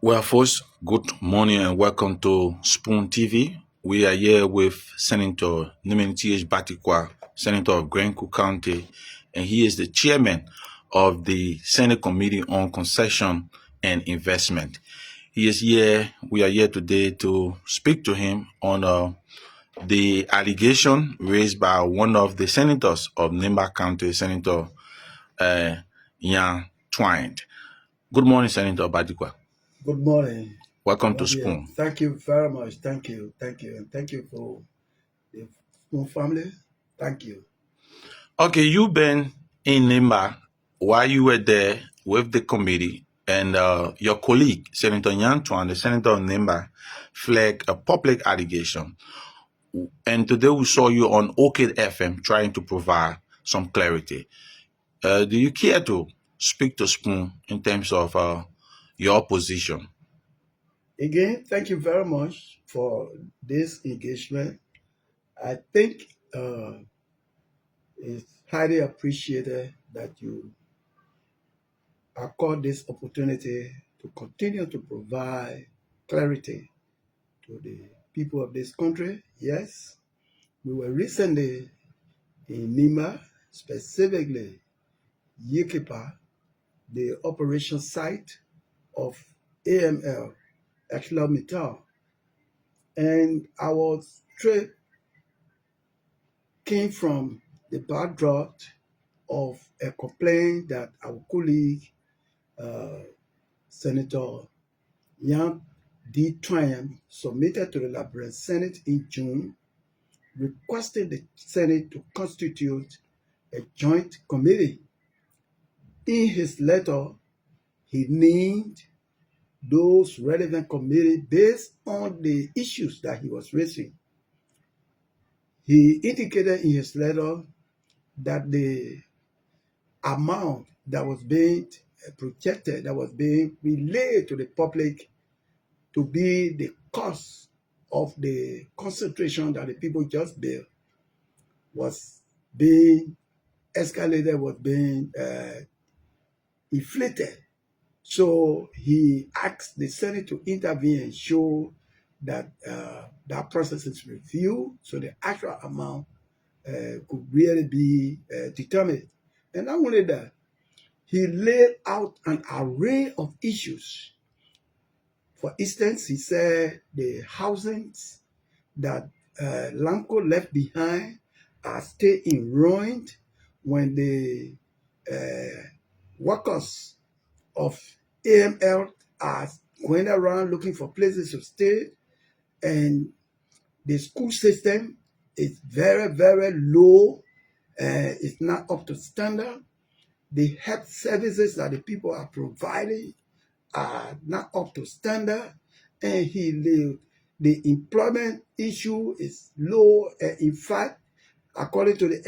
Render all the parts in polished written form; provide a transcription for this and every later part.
Well, first, good morning and welcome to Spoon TV. We are here with Senator Nimba Bartekwa, Senator of Grenco County, and he is the chairman of the Senate Committee on Concession and Investment. He is here. We are here today to speak to him on the allegation raised by one of the senators of Nimba County, Senator Yan Twine. Good morning, Senator Bartekwa. Good morning. Welcome to Spoon. Thank you very much. Thank you. And thank you for the Spoon family. Thank you. Okay, you've been in Nimba while you were there with the committee, and your colleague, Senator Yantuan, the senator of Nimba, flagged a public allegation. And today we saw you on OK FM trying to provide some clarity. Do you care to speak to Spoon in terms of your position? Again, thank you very much for this engagement. I think it's highly appreciated that you accord this opportunity to continue to provide clarity to the people of this country. Yes, we were recently in Nimba, specifically Yikipa, the operation site of AML, ArcelorMittal. And our trip came from the backdrop of a complaint that our colleague, Senator Yan D. Twine, submitted to the Liberian Senate in June, requesting the Senate to constitute a joint committee. In his letter, he named those relevant committees based on the issues that he was raising. He indicated in his letter that the amount that was being projected, that was being relayed to the public to be the cost of the concentration that the people just built was being escalated, was being inflated. So he asked the Senate to intervene and show that that process is reviewed, so the actual amount could really be determined. And not only that, he laid out an array of issues. For instance, he said the housings that Lamco left behind are still in ruin when the workers of AML are going around looking for places to stay, and the school system is very, very low. It's not up to standard. The health services that the people are providing are not up to standard, and the employment issue is low. In fact, according to the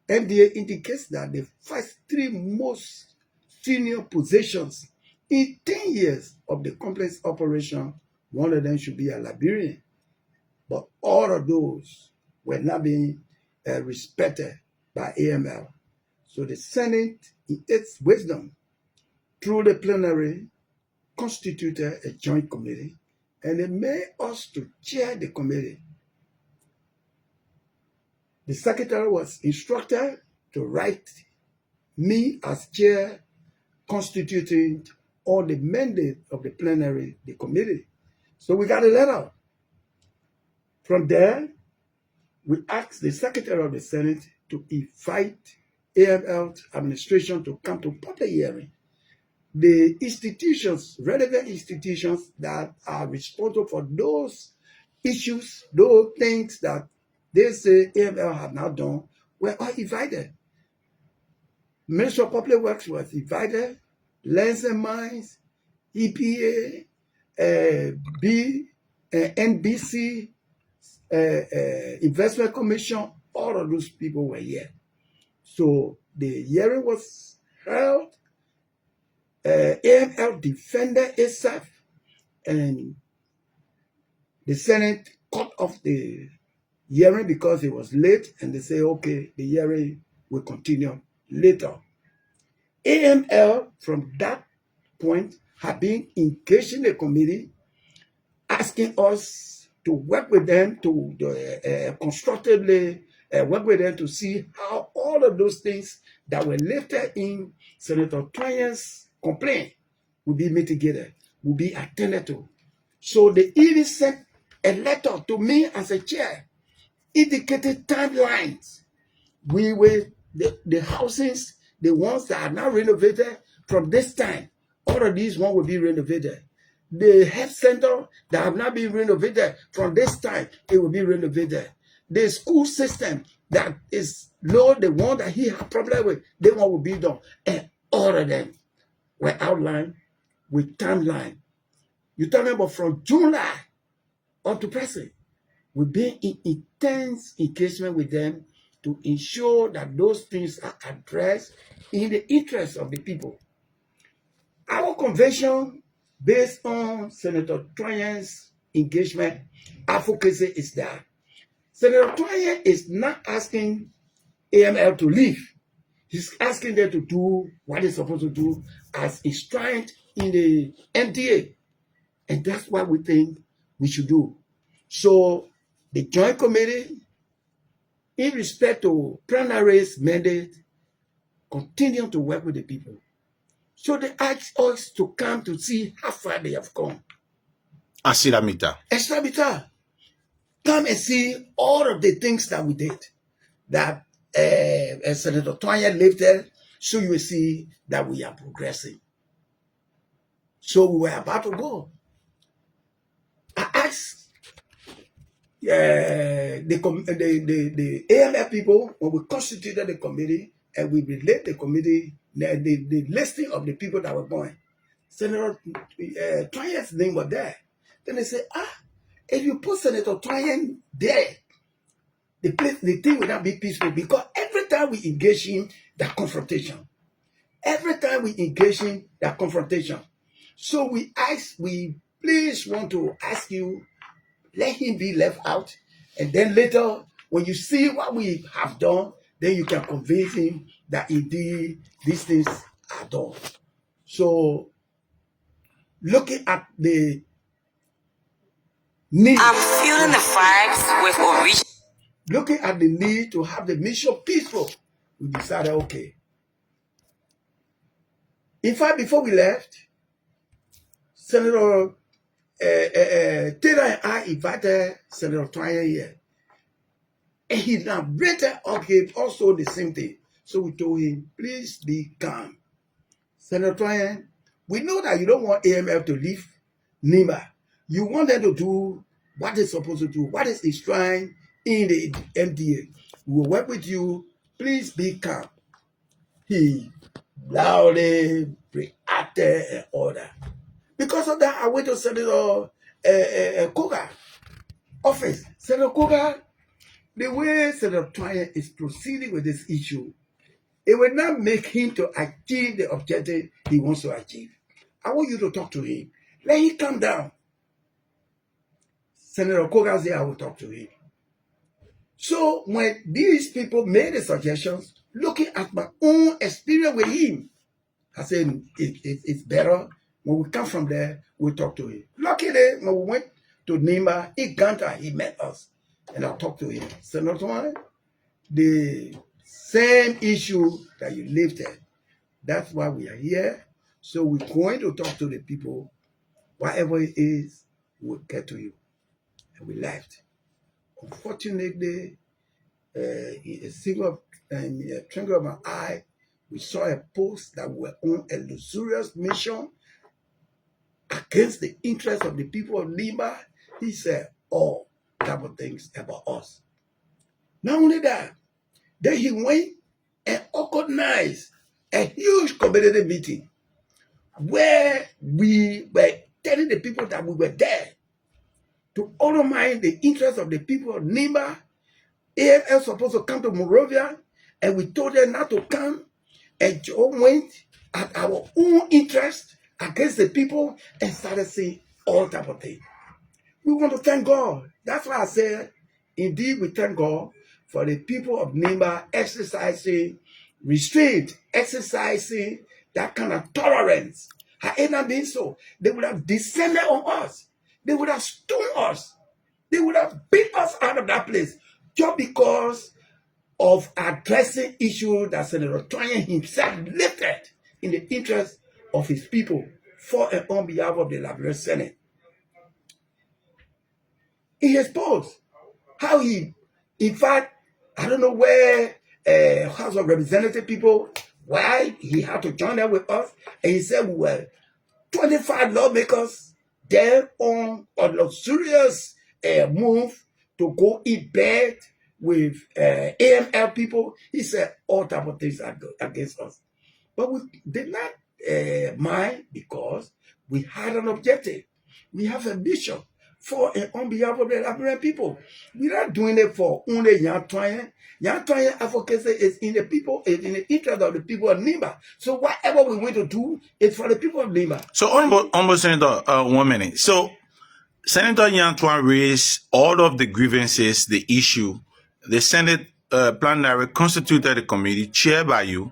MDA indicates that the first three most senior positions in 10 years of the complex operation, one of them should be a Liberian. But all of those were not being respected by AML. So the Senate, in its wisdom, through the plenary, constituted a joint committee, and it made us to chair the committee. The secretary was instructed to write me as chair, constituting all the mandate of the plenary, the committee. So we got a letter. From there, we asked the secretary of the Senate to invite AML administration to come to public hearing. The institutions, relevant institutions that are responsible for those issues, those things that they say AML have not done, were all invited. Minister of Public Works was invited, Lands and Mines, EPA, NBC, Investment Commission, all of those people were here. So the hearing was held. AML defended itself, and the Senate cut off the hearing because it was late, and they say, okay, the hearing will continue later. AML, from that point have been engaging the committee, asking us to work with them to constructively work with them to see how all of those things that were lifted in Senator Twain's complaint will be mitigated, will be attended to. So they even sent a letter to me as a chair, indicated timelines. We will, the houses, the ones that are now renovated from this time, all of these ones will be renovated. The health center that have not been renovated from this time, it will be renovated. The school system that is low, the one that he had problem with, they one will be done. And all of them were outlined with timeline. You tell me about from July up to present. We've been in intense engagement with them to ensure that those things are addressed in the interest of the people. Our convention, based on Senator Twain's engagement, advocacy is that Senator Twain is not asking AML to leave. He's asking them to do what they're supposed to do as enshrined in the MDA. And that's what we think we should do. So the Joint Committee, in respect to plenary's mandate, continue to work with the people. So they ask us to come to see how far they have come. ArcelorMittal. Come and see all of the things that we did, that Senator Twain lifted, so you will see that we are progressing. So we were about to go. I asked the AMF people, when we constituted the committee, and we relate the committee, the listing of the people that were going. Senator Twain's name was there. Then they said, if you put Senator Twain there, the thing will not be peaceful, because every time we engage in that confrontation, so we please want to ask you, let him be left out, and then later, when you see what we have done, then you can convince him that indeed these things are done. So, looking at the need, I'm feeling the vibes with original. Looking at the need to have the mission peaceful, we decided, okay. In fact, before we left, Senator Taylor and I invited Senator Twain here. And he narrated also the same thing. So we told him, please be calm. Senator Twain, we know that you don't want AML to leave Nimba. You want them to do what they're supposed to do, what is enshrined in the MDA. We will work with you. Please be calm. He loudly reacted and order. Because of that, I went to Senator Koga office. Senator Koga, the way Senator Twain is proceeding with this issue, it will not make him to achieve the objective he wants to achieve. I want you to talk to him. Let him calm down. Senator Koga said, I will talk to him. So when these people made the suggestions, looking at my own experience with him, I said, it's better. When we come from there, we'll talk to him. Luckily, when we went to Nimba, he met us. And I talked to him. Senator Twain, the same issue that you lifted, that's why we are here. So we're going to talk to the people. Whatever it is, we'll get to you. And we left. Unfortunately, in a twinkle of an eye, we saw a post that we were on a luxurious mission against the interests of the people of Nimba. He said all type of things about us. Not only that, then he went and organized a huge community meeting where we were telling the people that we were there to undermine the interests of the people of Nimba. AFL supposed to come to Monrovia, and we told them not to come. And Joe went at our own interest against the people and started saying all type of things. We want to thank God. That's why I said, indeed, we thank God for the people of Nimba exercising restraint, exercising that kind of tolerance, Had it not been so, they would have descended on us. They would have stoned us. They would have beat us out of that place just because of addressing issues that Senator Twain himself lifted in the interest of his people for and on behalf of the Liberian Senate. He exposed how he, in fact, I don't know where House of Representative people, why he had to join them with us, and he said we were 25 lawmakers there on a luxurious move to go eat bed with AML people. He said all type of things against us. But we did not mind because we had an objective. We have a mission for and on behalf of the Liberian people. We're not doing it for only Yan Twain. Yan Twain advocacy is in the people, is in the interest of the people of Nimba. So whatever we want to do is for the people of Nimba. So, Honorable Senator, 1 minute. So, Senator Yantuan raised all of the grievances, the issue. The Senate plenary constituted a committee chaired by you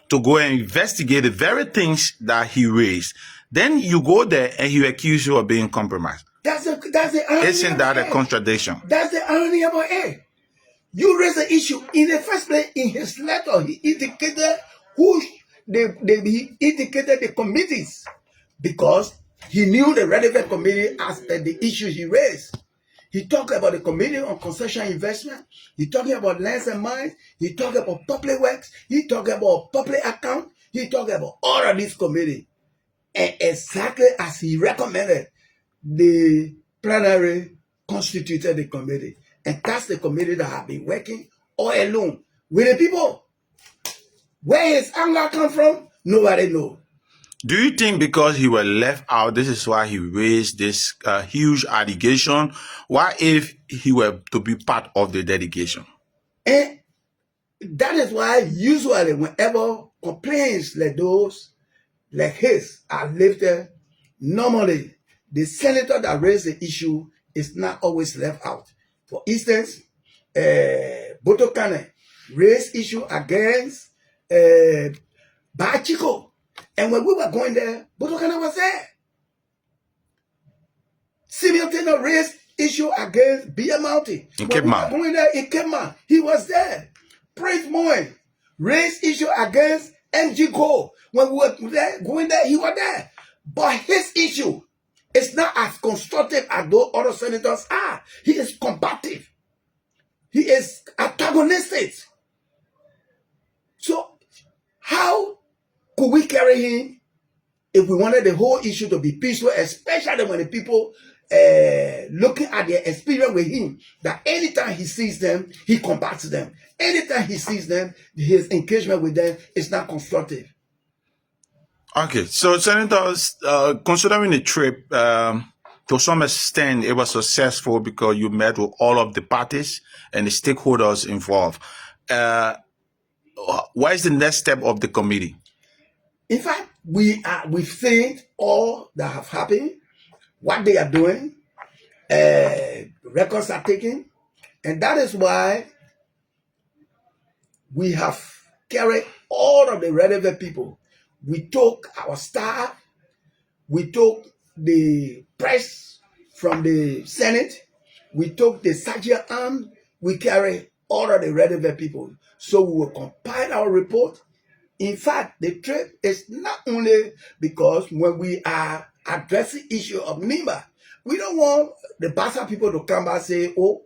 to go and investigate the very things that he raised. Then you go there and he accuse you of being compromised. That's the irony. Isn't that a contradiction? That's the irony about it. You raised the issue in the first place. In his letter, he indicated who he indicated the committees because he knew the relevant committee as the issues he raised. He talked about the committee on concession investment. He talking about lands and mines. He talked about public works. He talked about public account. He talked about all of these committees. And exactly as he recommended, the plenary constituted the committee. And that's the committee that have been working all alone with the people. Where his anger come from, nobody knows. Do you think because he was left out, this is why he raised this huge allegation? Why if he were to be part of the delegation? And that is why usually whenever complaints like those, like his, are lifted, normally the senator that raised the issue is not always left out. For instance, Botokane raised issue against Bachiko. And when we were going there, Botokane was there. Simeon raised issue against Bia Mountain. When we were going there in Cape Mount, he was there. Prince Moen raised issue against MG Go. When we were there, going there, he was there. But his issue is not as constructive as those other senators are. He is combative. He is antagonistic. So how could we carry him if we wanted the whole issue to be peaceful, especially when the people looking at their experience with him, that anytime he sees them, he combats them. Anytime he sees them, his engagement with them is not constructive. Okay, so Senators, considering the trip, to some extent, it was successful because you met with all of the parties and the stakeholders involved. What is the next step of the committee? In fact, we've seen all that have happened, what they are doing, records are taken, and that is why we have carried all of the relevant people. We took our staff, we took the press from the Senate, we took the sergeant arm, we carry all of the relevant people. So we will compile our report. In fact, the trip is not only because when we are addressing issue of Nimba, we don't want the Bassa people to come back and say, oh,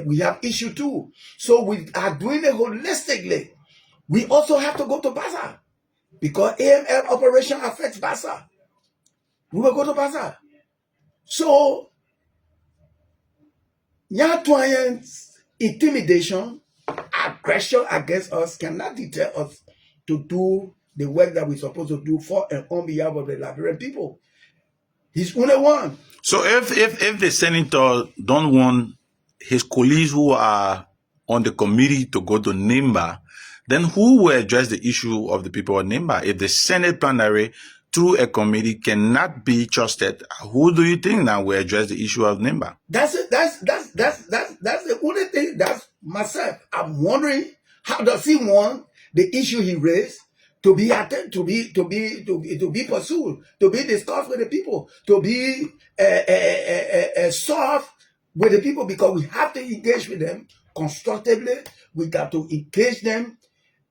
we have issue too. So we are doing it holistically. We also have to go to Bassa because AML operation affects Bassa. We will go to Bassa. So, Nyatwayan's intimidation, aggression against us cannot deter us to do the work that we're supposed to do for and on behalf of the Liberian people. He's only one. So if the senator don't want his colleagues who are on the committee to go to Nimba, then who will address the issue of the people of Nimba? If the Senate plenary through a committee cannot be trusted, who do you think now will address the issue of Nimba? That's it. That's the only thing. That's myself. I'm wondering, how does he want the issue he raised to be pursued, to be discussed with the people, to be solved with the people, because we have to engage with them constructively. We got to engage them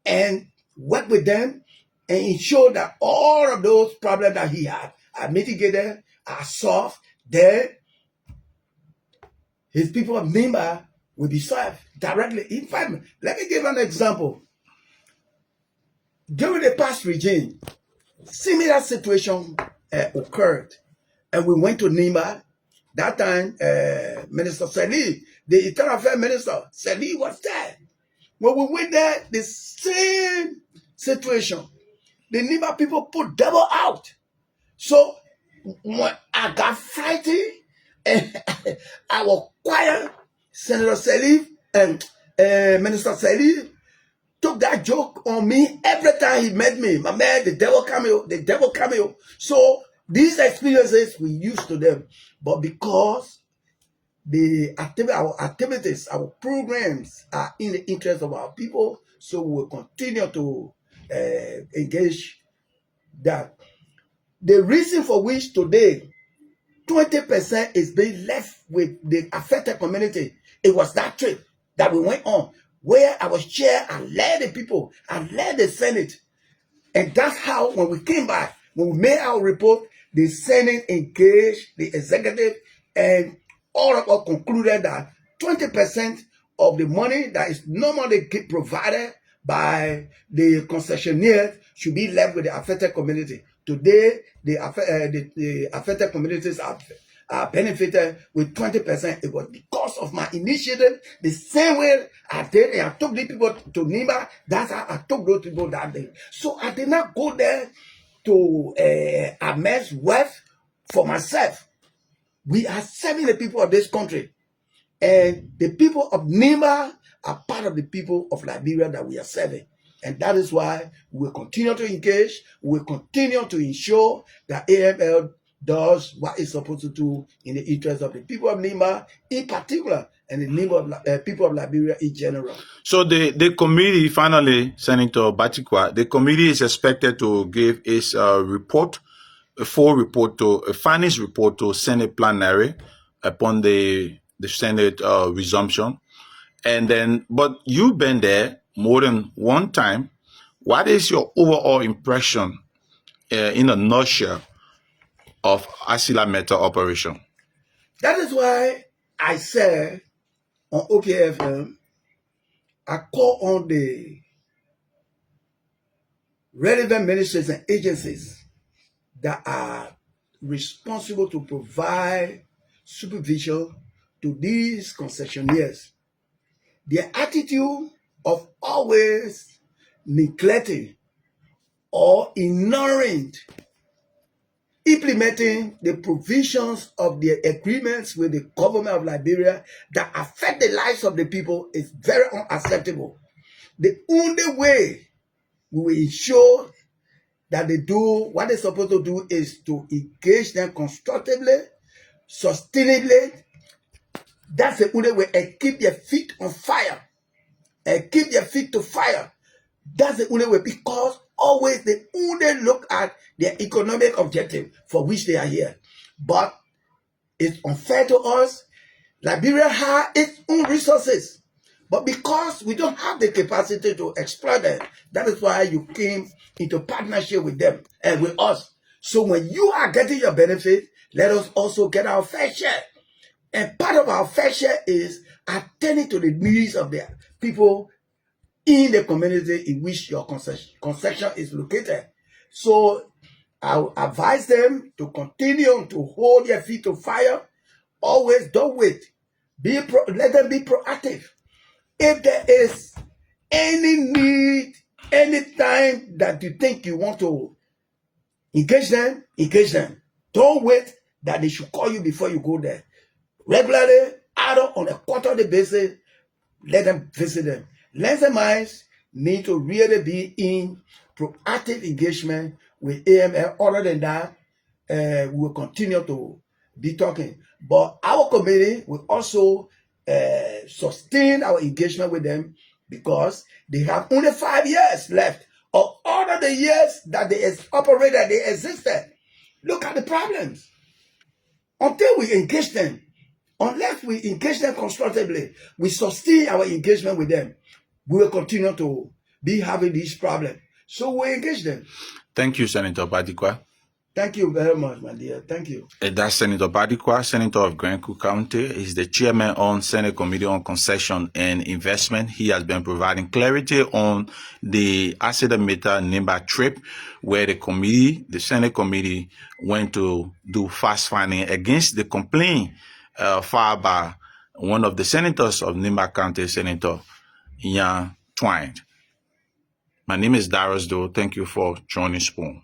and work with them and ensure that all of those problems that he had are mitigated, are solved. Then his people of Nimba will be served directly. In fact, let me give an example. During the past regime, similar situation occurred, and we went to Nimba. That time, Minister Sali, the Internal Affairs Minister, Sali was there. When we went there, the same situation. The Nimba people put devil out. So when I got frightened, and I was quiet. Senator Salif and Minister Salif took that joke on me every time he met me. My man, the devil cameo. So these experiences we used to them, but because our activities, our programs are in the interest of our people, so we will continue to engage that. The reason for which today 20% is being left with the affected community, it was that trip that we went on, where I was chair and led the people and led the Senate. And that's how, when we came back, when we made our report, the Senate engaged the executive, and all of us concluded that 20% of the money that is normally provided by the concessionaires should be left with the affected community. Today, the affected communities are benefited with 20%. It was because of my initiative, the same way I did, and I took the people to Nimba. That's how I took those people that day. So I did not go there to amass wealth for myself. We are serving the people of this country. And the people of Nimba are part of the people of Liberia that we are serving. And that is why we will continue to engage. We will continue to ensure that AML does what it's supposed to do in the interest of the people of Nimba in particular, and the Nimba people of Liberia in general. So the committee, finally, Senator Bartekwa, the committee is expected to give its report, a findings report to Senate plenary upon the Senate resumption. And then, but you've been there more than one time. What is your overall impression, in a nutshell, of ArcelorMittal operation? That is why I said on OKFM, I call on the relevant ministries and agencies that are responsible to provide supervision to these concessionaires. Their attitude of always neglecting or ignoring implementing the provisions of the agreements with the government of Liberia that affect the lives of the people is very unacceptable. The only way we will ensure that they do what they're supposed to do is to engage them constructively, sustainably. That's the only way, and keep their feet on fire. And keep their feet to fire. That's the only way, because always they only look at their economic objective for which they are here. But it's unfair to us. Liberia has its own resources. But because we don't have the capacity to exploit them, that is why you came into partnership with them and with us. So when you are getting your benefit, let us also get our fair share. And part of our fair share is attending to the needs of the people in the community in which your concession is located. So I will advise them to continue to hold their feet to fire. Always don't wait. Let them be proactive. If there is any need, any time that you think you want to engage them, engage them. Don't wait that they should call you before you go there. Regularly, either on a quarterly basis, let them visit them. Lens minds need to really be in proactive engagement with AML. Other than that, we will continue to be talking. But our committee will also sustain our engagement with them, because they have only 5 years left of all of the years that they operated, they existed. Look at the problems. Until we engage them, unless we engage them constructively, we sustain our engagement with them, we will continue to be having these problems. So we engage them. Thank you, Senator Bartekwa. Thank you very much, my dear. Thank you. That's Senator Bartekwa, Senator of Grand Cook County. He's the chairman on Senate Committee on Concession and Investment. He has been providing clarity on the ArcelorMittal Nimba trip, where the Senate committee went to do fast-finding against the complaint filed by one of the senators of Nimba County, Senator Ian Twine. My name is Darius Doe. Thank you for joining Spoon.